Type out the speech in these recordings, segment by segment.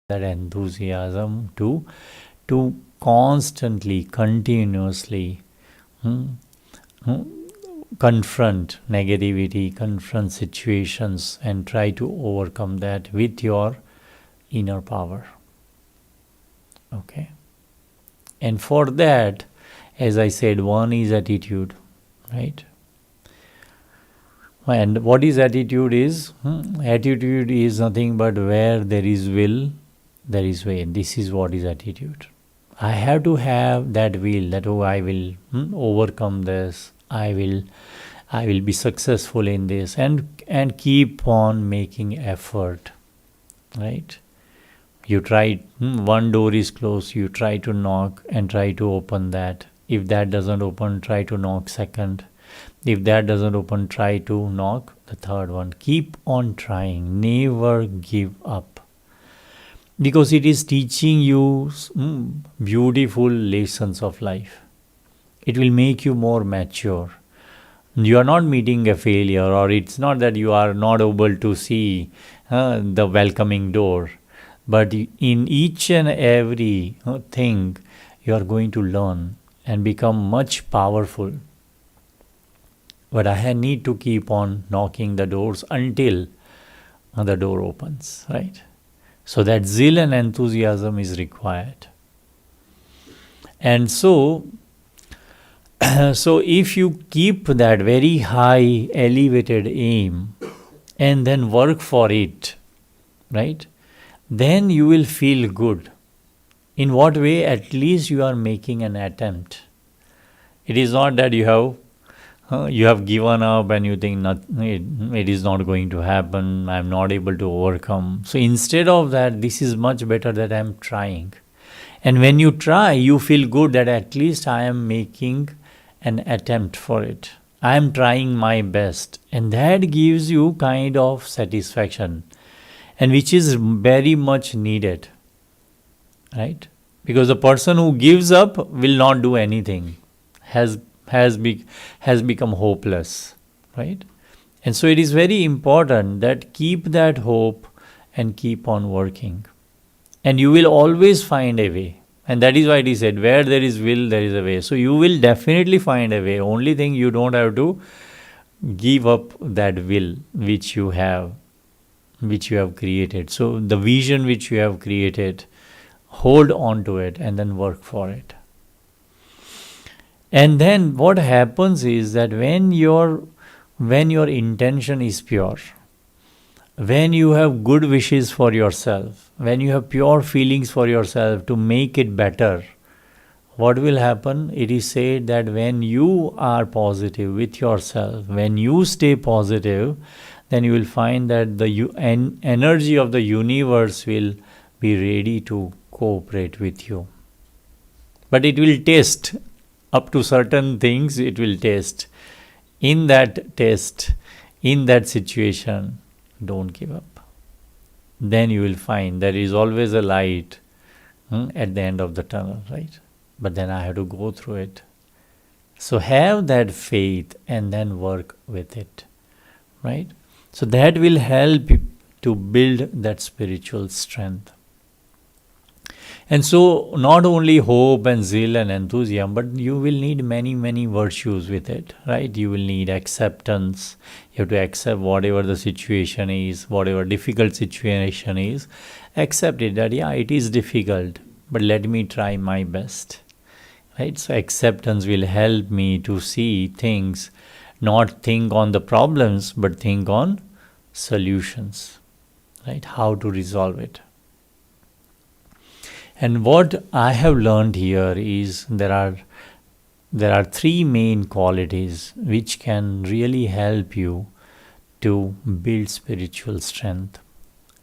that enthusiasm to constantly, continuously hmm, hmm, confront negativity, confront situations, and try to overcome that with your inner power. Okay. And for that, as I said, one is attitude, right? And what is attitude is? Attitude is nothing but where there is will, there is way. This is what is attitude. I have to have that will, that I will overcome this. I will be successful in this, and keep on making effort, right? You try, one door is closed, you try to knock and try to open that. If that doesn't open, try to knock second. If that doesn't open, try to knock the third one. Keep on trying, never give up, because it is teaching you beautiful lessons of life. It will make you more mature. You are not meeting a failure, or it's not that you are not able to see the welcoming door, but in each and every thing you are going to learn and become much powerful. But I need to keep on knocking the doors until the door opens, right? So that zeal and enthusiasm is required. And so so if you keep that very high elevated aim and then work for it, right, then you will feel good. In what way? At least you are making an attempt. It is not that you have given up and you think it is not going to happen, I am not able to overcome. So instead of that, this is much better that I am trying. And when you try, you feel good that at least I am making an attempt for it. I am trying my best. And that gives you kind of satisfaction, and which is very much needed, right? Because the person who gives up will not do anything, has become hopeless, right? And so it is very important that keep that hope and keep on working, and you will always find a way. And that is why it is said, where there is will, there is a way. So you will definitely find a way. Only thing, you don't have to give up that will which you have created. So the vision which you have created, hold on to it and then work for it. And then what happens is that when your intention is pure, when you have good wishes for yourself, when you have pure feelings for yourself to make it better, what will happen? It is said that when you are positive with yourself, when you stay positive, then you will find that the energy of the universe will be ready to cooperate with you. But it will test. Up to certain things it will test. In that test, in that situation, don't give up. Then you will find there is always a light at the end of the tunnel, right? But then I have to go through it. So have that faith and then work with it, right? So that will help you to build that spiritual strength. And so not only hope and zeal and enthusiasm, but you will need many, many virtues with it, right? You will need acceptance. You have to accept whatever the situation is, whatever difficult situation is. Accept it that, yeah, it is difficult, but let me try my best, right? So acceptance will help me to see things, not think on the problems, but think on solutions, right? How to resolve it. And what I have learned here is there are three main qualities which can really help you to build spiritual strength.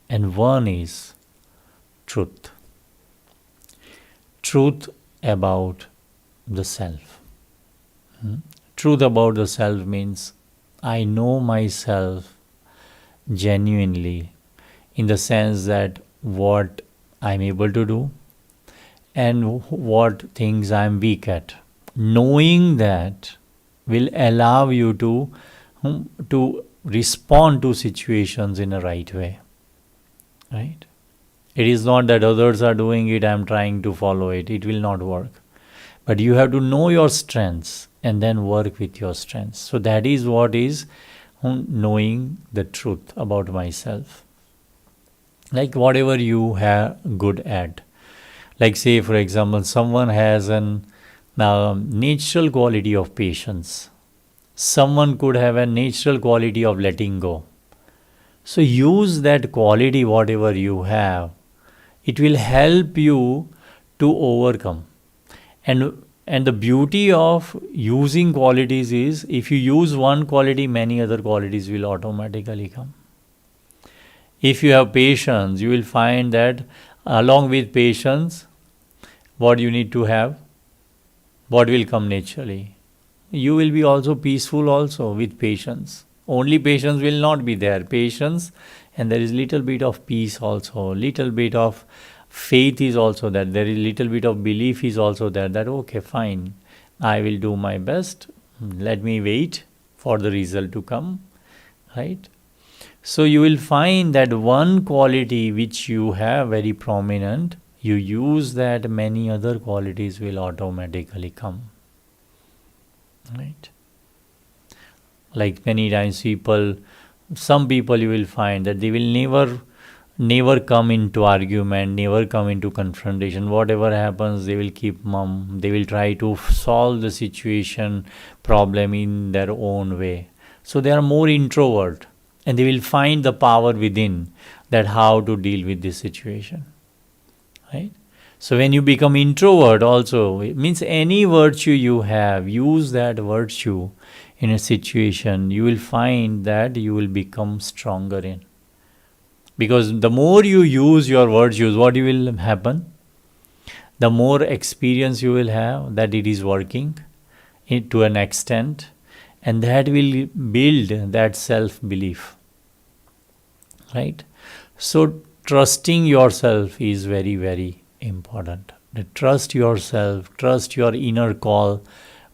And one is truth. Truth about the self. Truth about the self means I know myself genuinely, in the sense that what I'm able to do and what things I'm weak at. Knowing that will allow you to respond to situations in a right way, right? It is not that others are doing it, I am trying to follow it. It will not work. But you have to know your strengths and then work with your strengths. So that is what is knowing the truth about myself. Like whatever you are good at. Like say for example, someone has an natural quality of patience. Someone could have a natural quality of letting go. So use that quality, whatever you have. It will help you to overcome. And the beauty of using qualities is, if you use one quality, many other qualities will automatically come. If you have patience, you will find that along with patience, what you need to have, what will come naturally. You will be also peaceful also with patience. Only patience will not be there. Patience, and there is little bit of peace also, little bit of faith is also there. There is little bit of belief is also there, that okay, fine, I will do my best. Let me wait for the result to come, right? So you will find that one quality which you have very prominent, you use that, many other qualities will automatically come, right? Like many times some people you will find that they will never come into argument, never come into confrontation. Whatever happens, they will keep mum. They will try to solve the situation, problem in their own way. So they are more introvert, and they will find the power within, that how to deal with this situation, right? So when you become introvert also, it means any virtue you have, use that virtue in a situation, you will find that you will become stronger in. Because the more you use your virtues, what will happen? The more experience you will have that it is working to an extent, and that will build that self-belief, right? So trusting yourself is very, very important. Trust yourself, trust your inner call,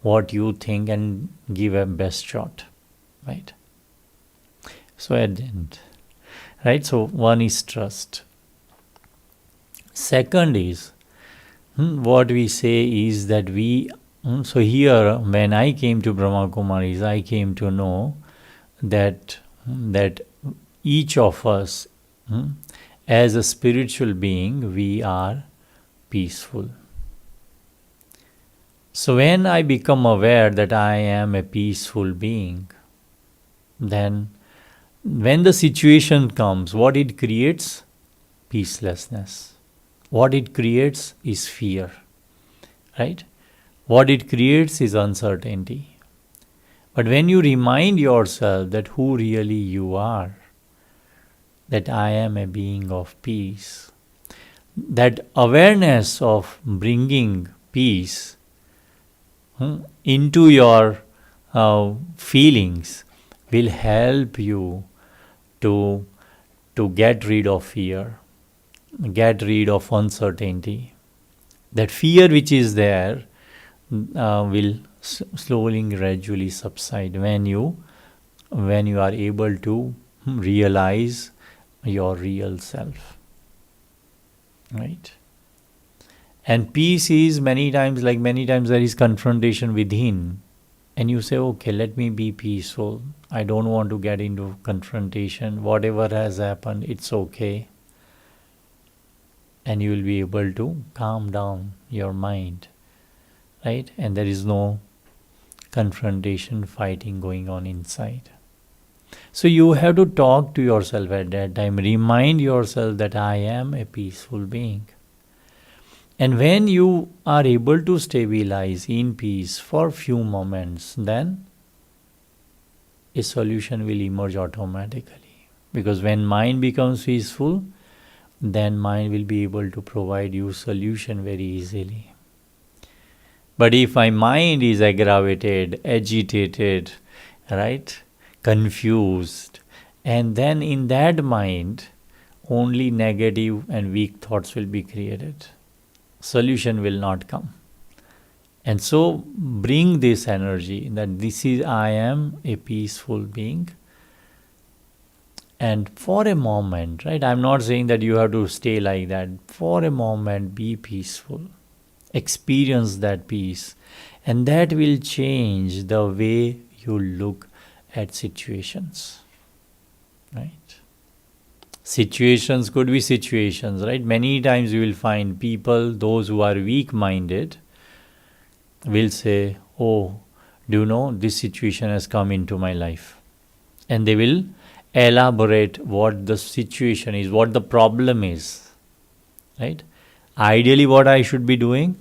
what you think, and give a best shot, right? So at the end, right? So one is trust. Second is what we say is that so here when I came to Brahma Kumaris, I came to know that each of us as a spiritual being, we are peaceful. So when I become aware that I am a peaceful being, then when the situation comes, what it creates? Peacelessness. What it creates is fear, right? What it creates is uncertainty. But when you remind yourself that who really you are, that I am a being of peace, that awareness of bringing peace into your feelings will help you to get rid of fear, get rid of uncertainty. That fear which is there will slowly, gradually subside when you are able to realize your real self, right? And peace is many times there is confrontation within, and you say, okay, let me be peaceful. I don't want to get into confrontation. Whatever has happened, it's okay. And you will be able to calm down your mind, right? And there is no confrontation, fighting going on inside. So you have to talk to yourself at that time. Remind yourself that I am a peaceful being. And when you are able to stabilize in peace for few moments, then a solution will emerge automatically. Because when mind becomes peaceful, then mind will be able to provide you solution very easily. But if my mind is aggravated, agitated, right, confused, and then in that mind, only negative and weak thoughts will be created. Solution will not come. And so bring this energy that I am a peaceful being, And for a moment, right, I'm not saying that you have to stay like that. For a moment, be peaceful. Experience that peace. And that will change the way you look at situations. Right? Situations could be situations, right? Many times you will find people, those who are weak-minded, will say, oh, do you know, this situation has come into my life. And they will elaborate what the situation is, what the problem is, right? Ideally, what I should be doing,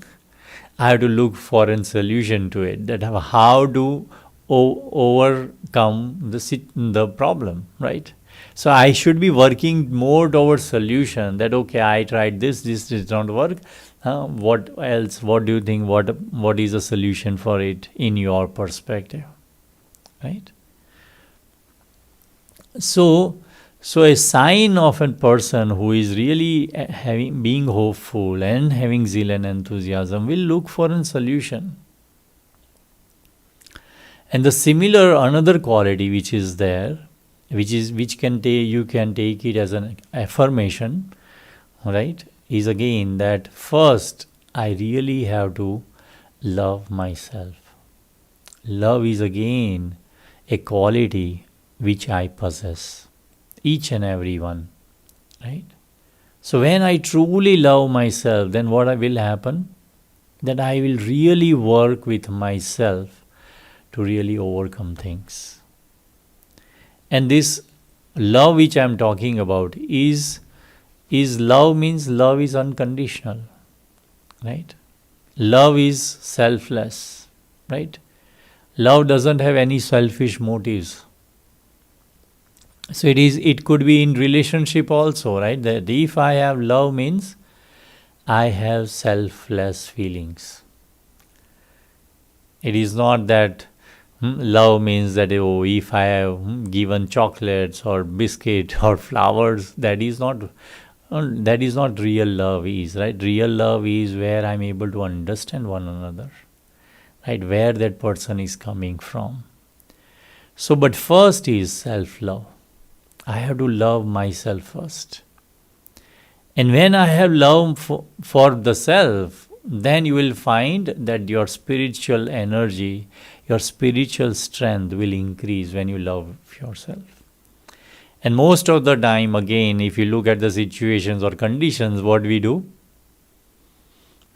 I have to look for a solution to it, that how to overcome the problem, right? So I should be working more towards solution, that okay, I tried this did not work. What else? What do you think? What is the solution for it in your perspective, right? So a sign of a person who is really being hopeful and having zeal and enthusiasm will look for a solution. And the similar another quality which is there, which can take, you can take it as an affirmation, right, is again that first I really have to love myself. Love is again a quality which I possess, each and every one, right? So when I truly love myself, then what will happen? That I will really work with myself to really overcome things. And this love which I am talking about is love, means love is unconditional, right? Love is selfless, right? Love doesn't have any selfish motives. So it could be in relationship also, right? That if I have love, means I have selfless feelings. It is not that love means that, oh, if I have given chocolates or biscuit or flowers, that is not real love is, right? Real love is where I'm able to understand one another, right? Where that person is coming from. So, but first is self-love. I have to love myself first. And when I have love for the self, then you will find that your spiritual energy, your spiritual strength will increase when you love yourself. And most of the time, again, if you look at the situations or conditions, what we do?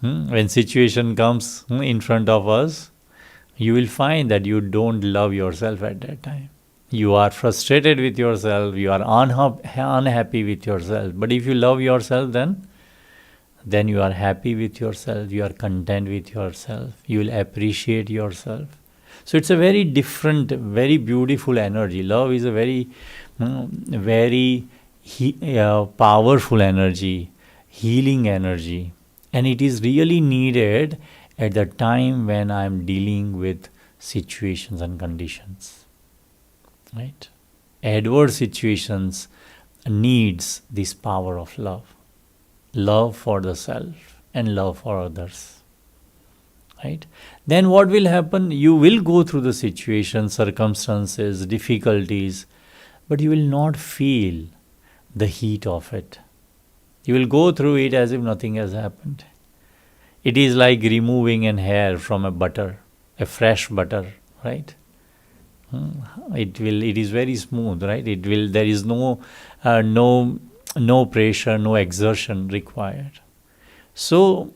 When situation comes in front of us, you will find that you don't love yourself at that time. You are frustrated with yourself, you are unhappy with yourself. But if you love yourself, then you are happy with yourself, you are content with yourself, you will appreciate yourself. So it's a very different, very beautiful energy. Love is a very powerful energy, healing energy. And it is really needed at the time when I am dealing with situations and conditions. Right? Adverse situations needs this power of love. Love for the self and love for others. Right? Then what will happen? You will go through the situation, circumstances, difficulties, but you will not feel the heat of it. You will go through it as if nothing has happened. It is like removing an hair from a butter, a fresh butter, right? It is very smooth, right? There is no pressure, no exertion required. So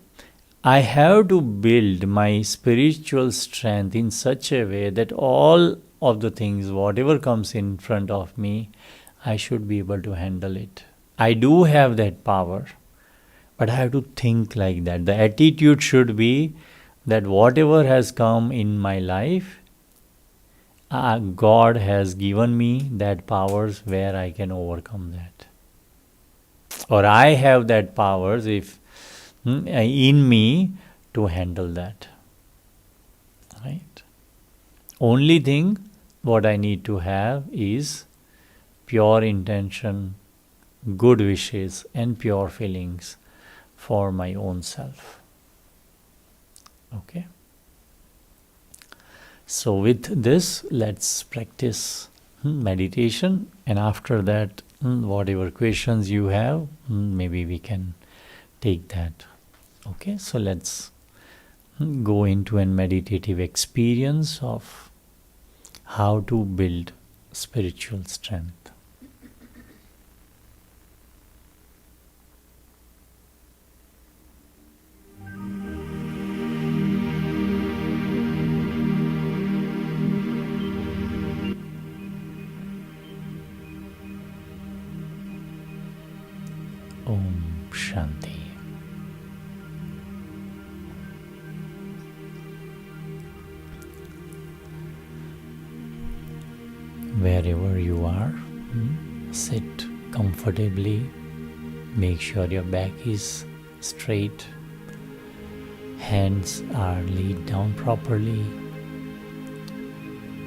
I have to build my spiritual strength in such a way that all of the things, whatever comes in front of me, I should be able to handle it. I do have that power, but I have to think like that. The attitude should be that whatever has come in my life, God has given me that powers where I can overcome that. Or I have that powers in me to handle that. Right? Only thing what I need to have is pure intention, good wishes and pure feelings for my own self. Okay? So with this, let's practice meditation, and after that, whatever questions you have, maybe we can take that. Okay, so let's go into a meditative experience of how to build spiritual strength. Om Shanti. Wherever you are, sit comfortably. Make sure your back is straight. Hands are laid down properly.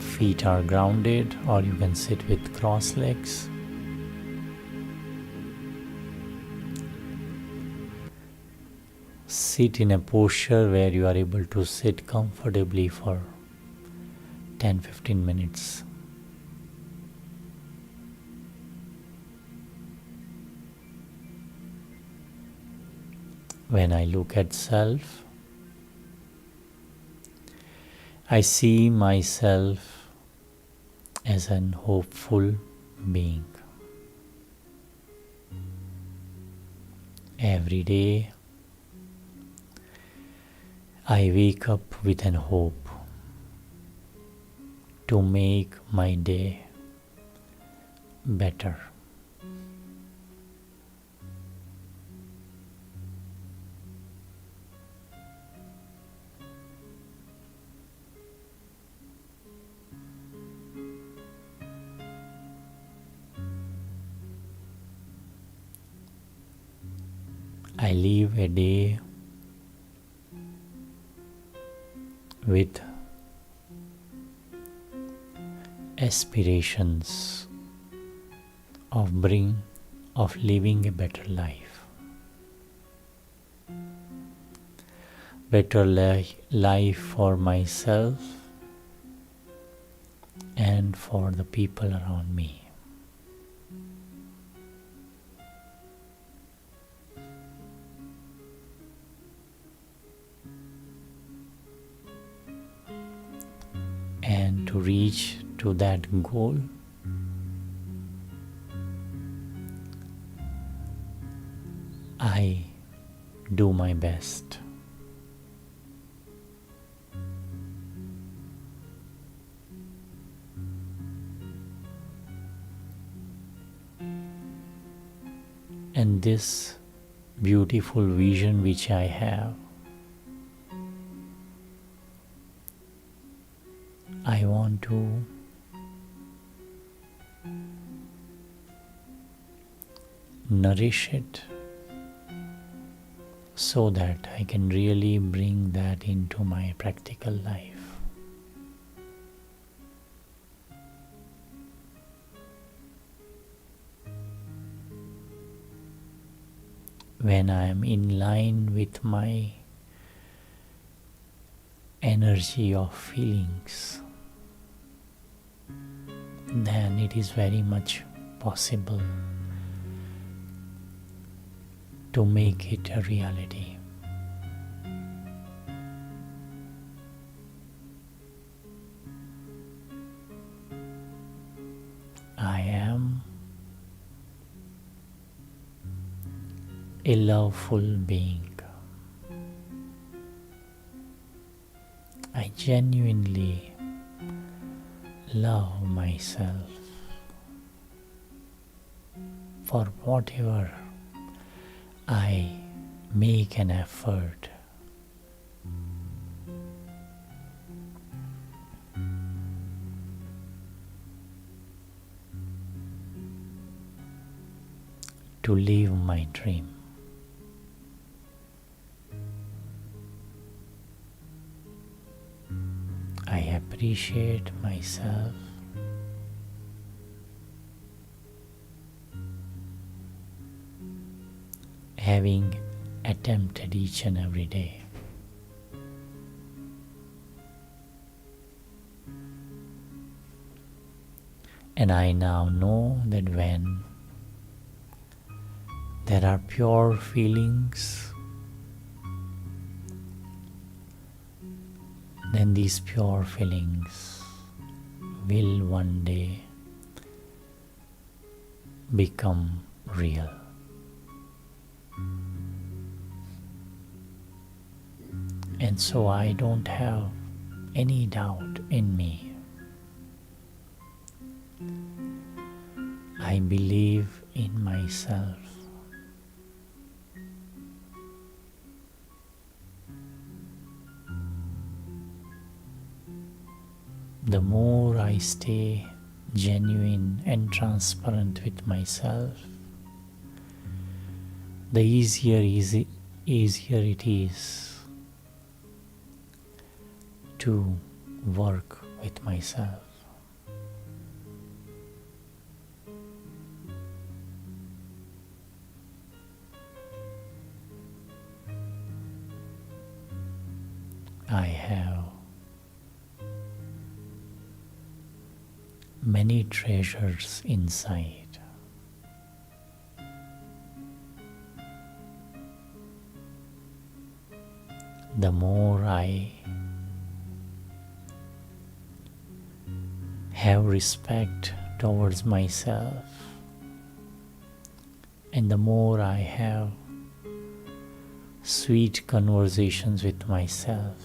Feet are grounded, or you can sit with crossed legs. Sit in a posture where you are able to sit comfortably for 10-15 minutes. When I look at self, I see myself as an hopeful being. Every day, I wake up with an hope to make my day better. I live a day with aspirations of living a better life. Better life for myself and for the people around me. And to reach to that goal, I do my best. And this beautiful vision which I have, I want to nourish it so that I can really bring that into my practical life. When I am in line with my energy of feelings, then it is very much possible to make it a reality. I am a loveful being. I genuinely love myself for whatever I make an effort to live my dream. I appreciate myself having attempted each and every day. And I now know that when there are pure feelings, then these pure feelings will one day become real. And so I don't have any doubt in me. I believe in myself. The more I stay genuine and transparent with myself, the easier it is to work with myself. I have many treasures inside. The more I have respect towards myself, and the more I have sweet conversations with myself,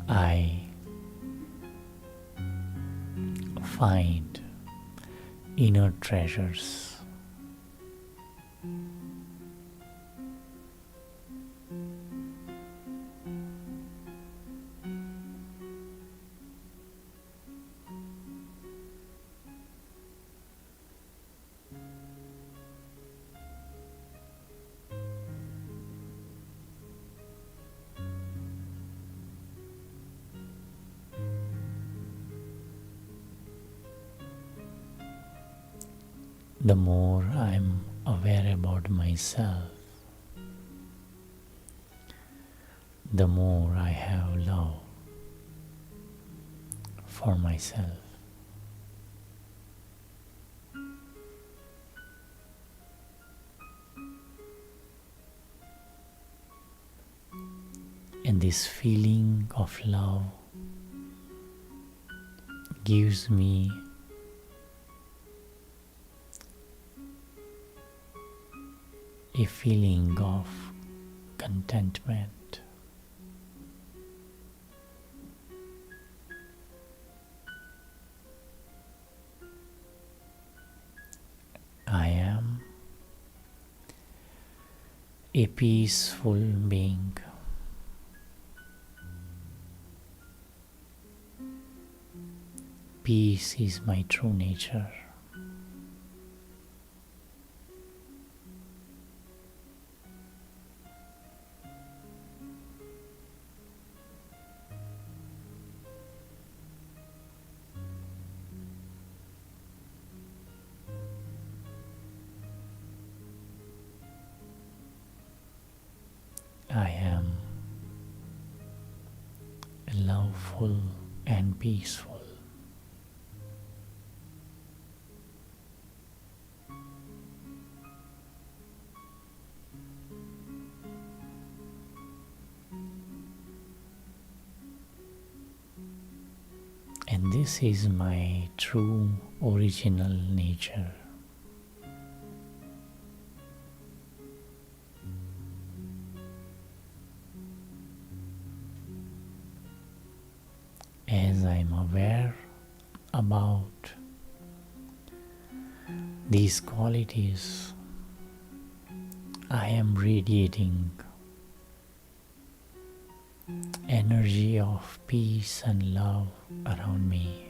I find inner treasures. The more I'm aware about myself, the more I have love for myself. And this feeling of love gives me a feeling of contentment. I am a peaceful being. Peace is my true nature. I am loveful and peaceful. And this is my true original nature. As I'm aware about these qualities, I am radiating energy of peace and love around me.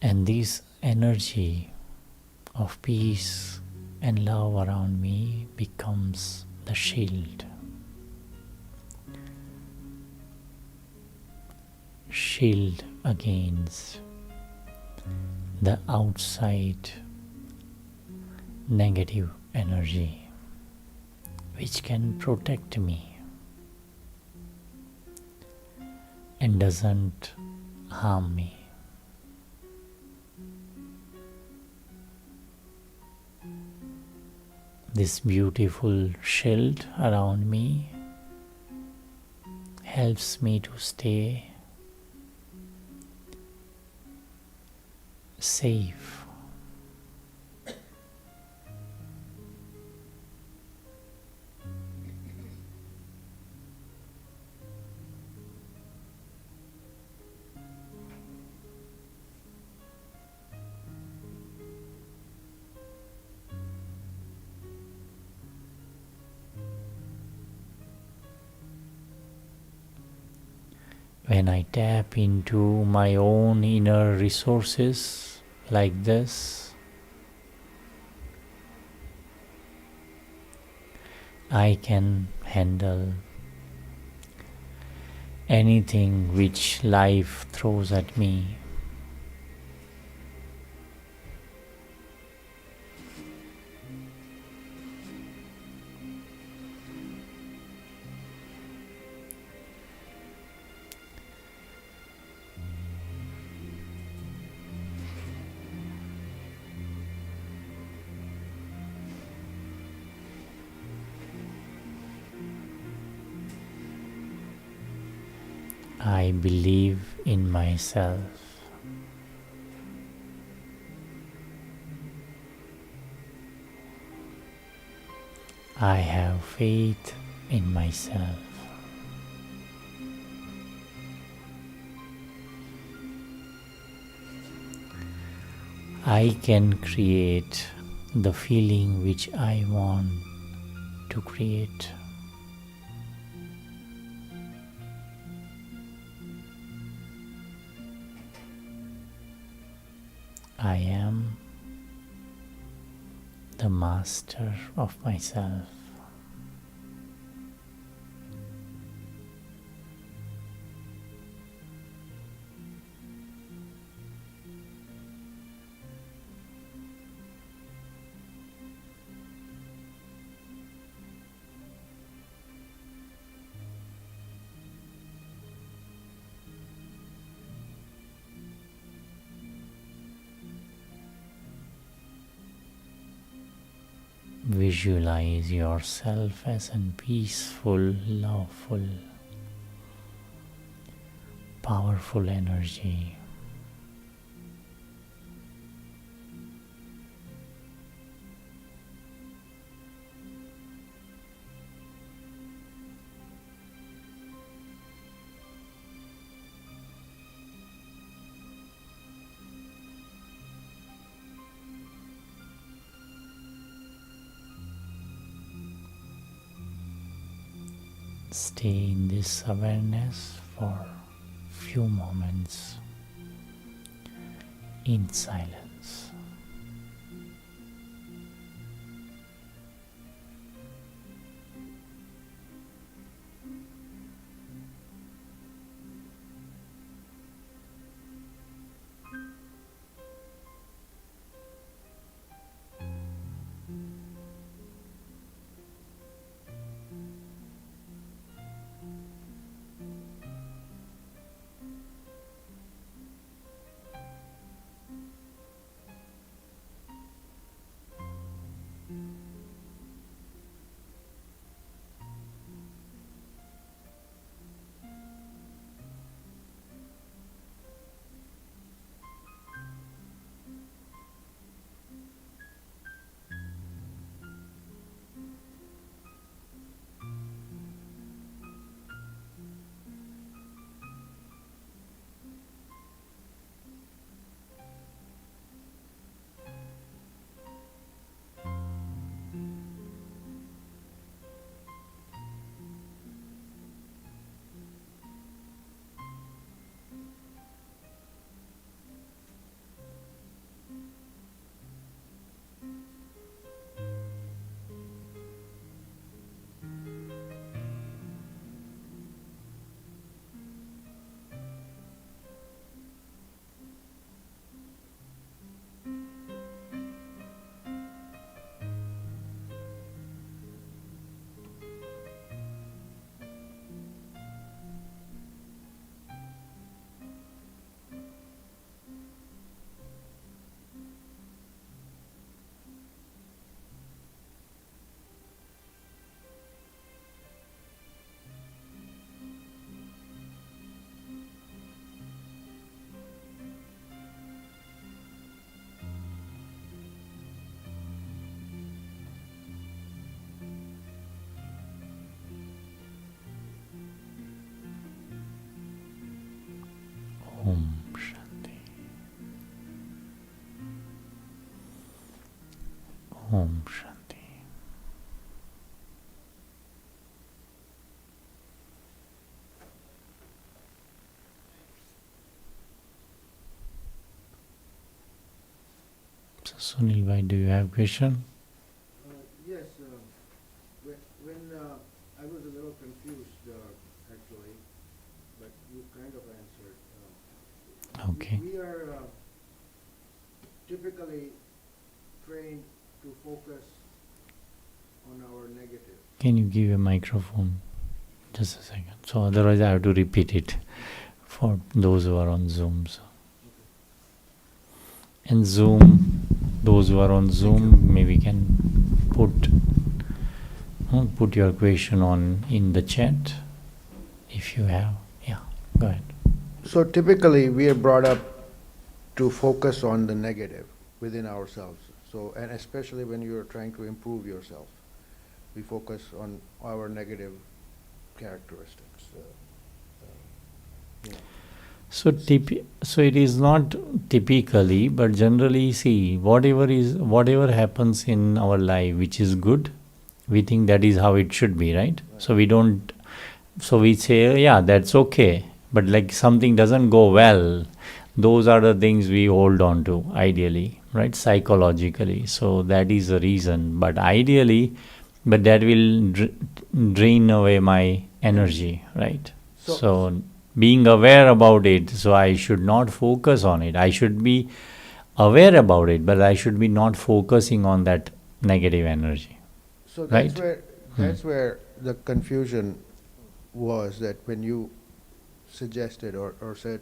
And this energy of peace and love around me becomes the shield. shield against the outside negative energy which can protect me and doesn't harm me. This beautiful shield around me helps me to stay safe. When I tap into my own inner resources like this, I can handle anything which life throws at me. I believe in myself. I have faith in myself. I can create the feeling which I want to create. I am the master of myself. Visualize yourself as a peaceful, loveful, powerful energy. Stay in this awareness for few moments in silence. Om Shanti. So Sunil, why do you have a question? Yes, when I was a little confused actually, but you kind of answered. Okay. We are typically trained to focus on our negative. Can you give a microphone? Just a second. So otherwise I have to repeat it for those who are on Zoom. So. And Zoom, those who are on Zoom, maybe can put your question on in the chat if you have. Yeah, go ahead. So typically we are brought up to focus on the negative within ourselves. So, and especially when you're trying to improve yourself, we focus on our negative characteristics. You know. So it is not typically, but generally, see, whatever happens in our life which is good, we think that is how it should be, right? So we say, yeah, that's okay. But like something doesn't go well, those are the things we hold on to, ideally, right? Psychologically. So that is the reason. But ideally, but that will drain away my energy, right? So being aware about it, so I should not focus on it. I should be aware about it, but I should be not focusing on that negative energy. So right? That's where the confusion was, that when you suggested or said,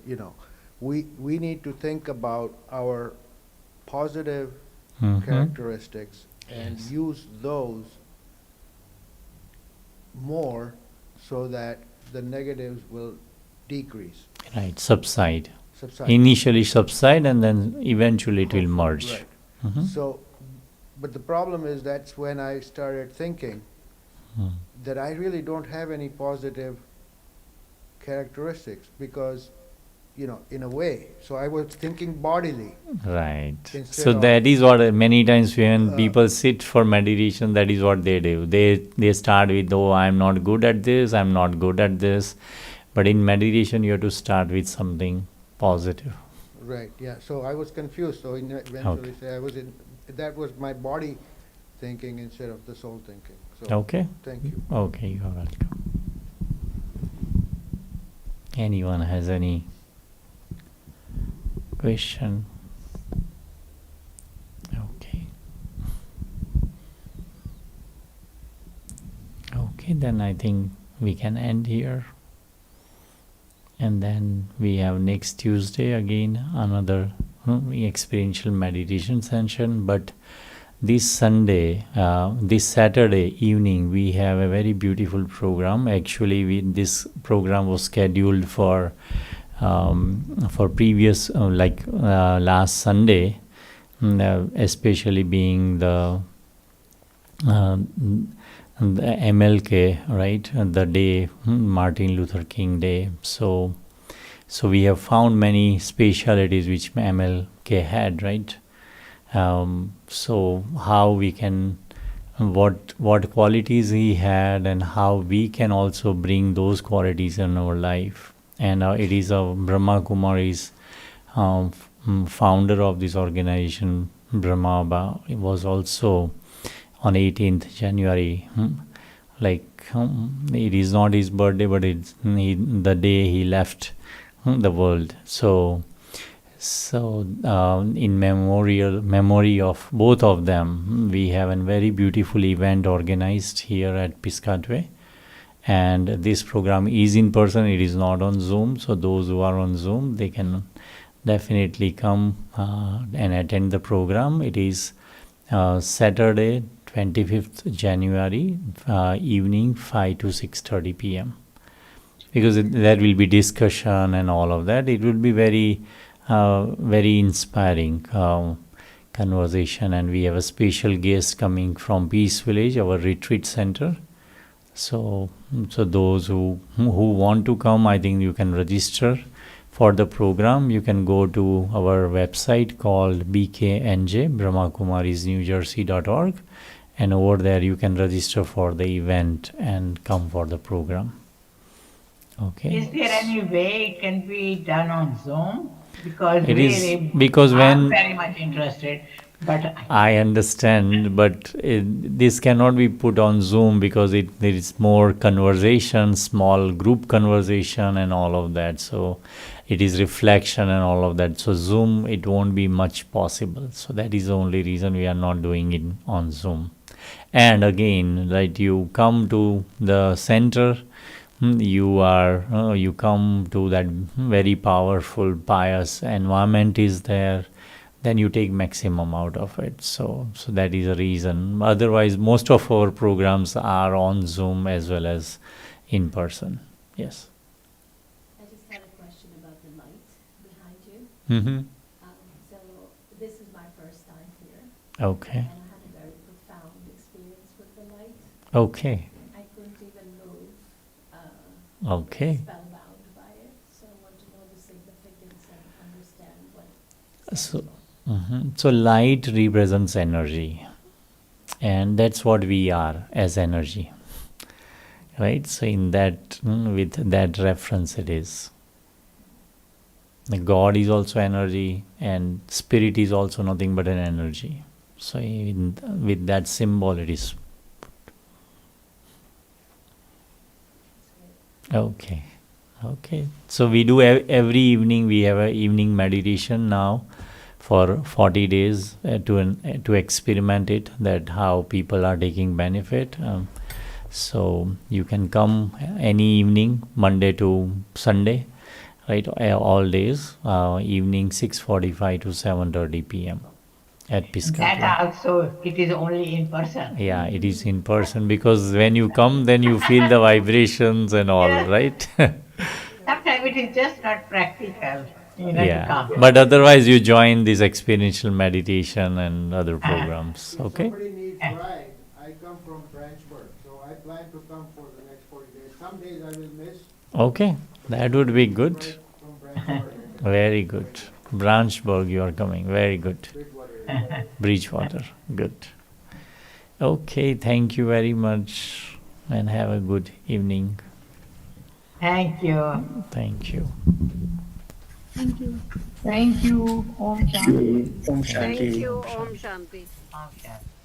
we need to think about our positive characteristics and use those more so that the negatives will decrease. Right, subside. Initially subside and then eventually it will merge. Right. So, but the problem is that's when I started thinking that I really don't have any positive characteristics because, in a way. So I was thinking bodily. Right. So that is what many times when people sit for meditation, that is what they do. They start with, oh, I'm not good at this, I'm not good at this. But in meditation, you have to start with something positive. Right, yeah. So I was confused. So eventually that was my body thinking instead of the soul thinking. So okay. Thank you. Okay, you are welcome. Anyone has any question? Okay. Okay, then I think we can end here. And then we have next Tuesday again another experiential meditation session. But this Saturday evening, we have a very beautiful program. Actually, this program was scheduled for previous, last Sunday, especially being the MLK, right? The day, Martin Luther King Day. So we have found many specialities which MLK had, right? So how we can, what qualities he had, and how we can also bring those qualities in our life. And it is Brahma Kumari's founder of this organization, Brahma. It was also on 18th January, it is not his birthday, but it's the day he left the world. So in memory of both of them, we have a very beautiful event organized here at Piscataway. And this program is in person, it is not on Zoom. So those who are on Zoom, they can definitely come and attend the program. It is Saturday, 25th January, evening 5 to 6:30 p.m. Because there will be discussion and all of that. It will be very inspiring conversation. And we have a special guest coming from Peace Village, our retreat center. So those who want to come, I think you can register for the program, you can go to our website called BKNJ, brahmakumarisnewjersey.org, and over there you can register for the event and come for the program. Okay. Is there any way it can be done on Zoom? Because It is really, because I'm when very much interested, but I understand, but this cannot be put on Zoom because there is more conversation, small group conversation, and all of that. So it is reflection and all of that. So Zoom, it won't be much possible. So that is the only reason we are not doing it on Zoom. And again, right, you come to the center, you come to that very powerful, pious environment is there, then you take maximum out of it. So that is a reason. Otherwise, most of our programs are on Zoom as well as in person. Yes. I just had a question about the light behind you. Mm-hmm. So this is my first time here, Okay. and I had a very profound experience with the light. Okay. I couldn't even move. Okay. Spellbound by it. So I want to know the significance and understand what. So light represents energy, and that's what we are as energy, right? So in that, with that reference, it is. The God is also energy, and spirit is also nothing but an energy. So with that symbol, it is. Okay. So we do every evening. We have an evening meditation now for 40 days to experiment it, that how people are taking benefit. So you can come any evening, Monday to Sunday, right? All days, evening 6:45 to 7:30 p.m. at Passcode. that also, it is only in person. Yeah, it is in person, because when you come, then you feel the vibrations and all, Yes. right? Sometimes it is just not practical, to Yeah, come. but otherwise you join this experiential meditation and other programs. If Okay. somebody needs ride, I come from Branchburg, so I plan to come for the next 40 days. Some days I will miss. Okay, that would be good. Right from Branchburg, Very good. Branchburg, you are coming. Very good. Bridgewater. Bridgewater, good. Okay, thank you very much, and have a good evening. Thank you. Thank you. Thank you. Om Shanti. Om Thank Shanti. you. Om Shanti. Om Shanti.